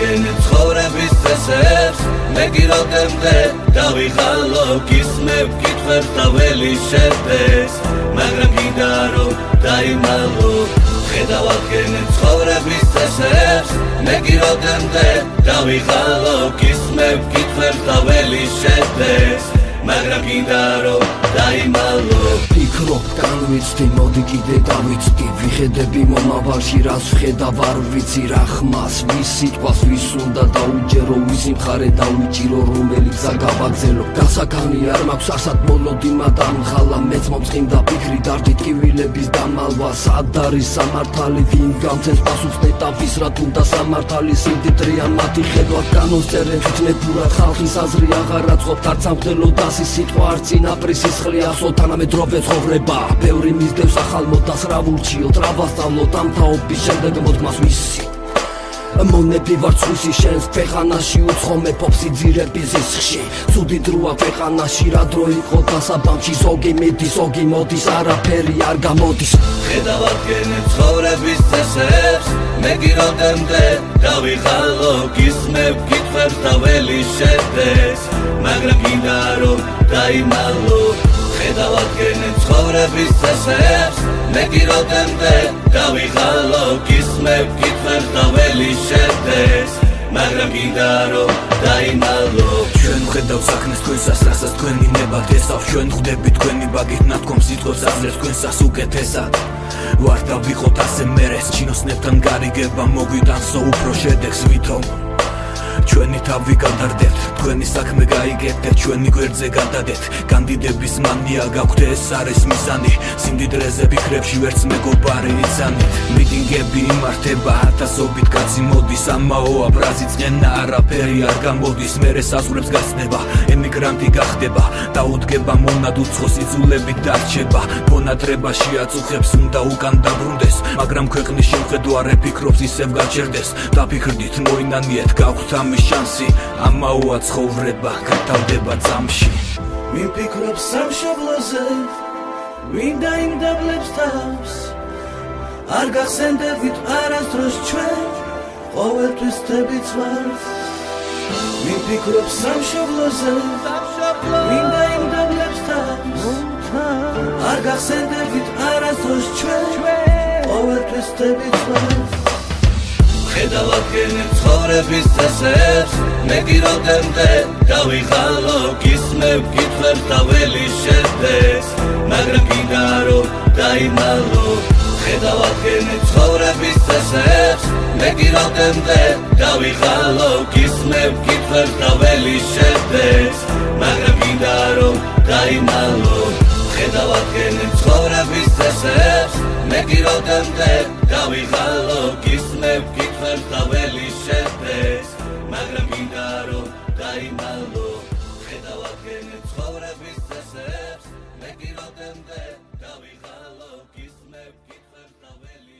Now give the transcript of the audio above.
გადავადგენე ცხოვრების წესებს მე გიროდემდე დავიღალო გისმევ კითხვებს და ველი შედეს მაგრამ კიდე რომ დაიმალო გადავადგენე ცხოვრების წესებს მე გიროდემდე დავიღალო გისმევ კითხვებს და ველი შედეს მაგრამ კიდე რომ დაიმალო ფიქრობ განვიცდი მოდი კიდე დავიცდი ვიხედები მომავალში რას ვხედავ არ ვიცი რა ხმას ვის სიტყვას ვის უნდა დაუჯერო ვისი მხარე დავიჭირო რომელი გზა გავაგზელო გასაგანი არ მაქვს არსად მოლოდი მადამხალა მეც მომწყინდა ფიქრი დარდით კივილების დამალვა სად არის სამართალი ვინ გამცემს პასუხს ნეტავის რა თუნდა სამართალი სიმდიდრეა მათი ხედვა განოსწერენ თვითნებურად ხალხის აზრი აღარ აწყობთ არც სამხდელო დასი სიტყვა არც წინაპრის სისხლი ახსოვთ თანამედროვე ცხოვრება ბევრი მისდევს ახალ მოდას რა ვურჩიოთ რა ვასწავლოთ ამ თაობის შემდეგ მოდგმას ვისი მონები ვარ ცხვისი შენს ქვეყანაში უცხომე ფოფსიძირების ზისხში ცუდი დროა ქვეყანაში რა დრო იყო დასაბამში ზოგი მიდის ზოგი მოდის არაფერი არ გამოდის გადავადგენე ცხოვრების წესებს მე გიროდემდე დავიღალო გისმევ კითხვებს და ველი შედეს მაგრამ კიდე რომ დაიმალო გადავადგენე ცხოვრების წესებს მე გიროდემდე დავიღალო გისმევ კითხვებს და ველი შედეს მაგრამ კიდე რომ დაიმალო ჩვენ ვხედავ საქმეს თქვენსას რასაც თქვენი ნება დესავ ჩვენ ხვდებით თქვენი ბაგით ნათქვამ სიტყვებს აძლევს თქვენსას უკეთესად ვარ და ვიყოთ ასე მერეს ჩინოსნებთან გარიგება მოგვიტანსო უფრო შედეგს ვითომ ჩვენი თავი გადარდეთ თქვენი საქმე გაიგეთ ჩვენი გვერდზე გადადეთ კანდიდების მანია გაქვთ ეს არის მიზანი სიმდიდრეზე ფიქრებში ვერც მეგობარი იცანით მიტინგები იმართება ათასობით კაცი მოდის ამაო აბრაზი წენა არაფერი არ გამოდის მერე საზღვრებს გასწდება ემიგრანტი გახდება დაუდგება მონად უცხოს იძულებით დარჩება მონატრებაში აწუხებს უნდა უკან დაბრუნდეს მაგრამ ქვეყნის შემხედვარე ფიქრობს ისევ გაჩერდეს დაფიქრდით მოინანიეთ გაქვთ ამის შანსი ამაოა ცხოვრება გათავდება წამში ვინ ფიქრობს სამშობლოზე ვინ დაიმდაბლებს თავს არ გახსენდებით არასდროს ჩვენ ყოველთვის ხდებით ვართ ვინ ფიქრობს სამშობლოზე ვინ დაიმდაბლებს თავს არ გახსენდებით არასდროს ჩვენ ყოველთვის ხდებით ვართ გადავადგენე ცხოვრების წესებს მე გიროდემდე დავიღალო გისმევ კითხვებს და ველი შედეს მაგრამ კიდე რომ დაიმალო გადავადგენე ცხოვრების წესებს მე გიროდემდე დავიღალო გისმევ კითხვებს და ველი შედეს მაგრამ კიდე რომ დაიმალო გადავადგენე ცხოვრების წესებს მე გიროდემდე დავიღალო გისმევ კითხვებს და ველი შედეს მაგრამ კიდე რომ დაიმალო გადავადგენე ცხოვრების წესებს მე გიროდემდე დავიღალო გისმევ კითხვებს და ველი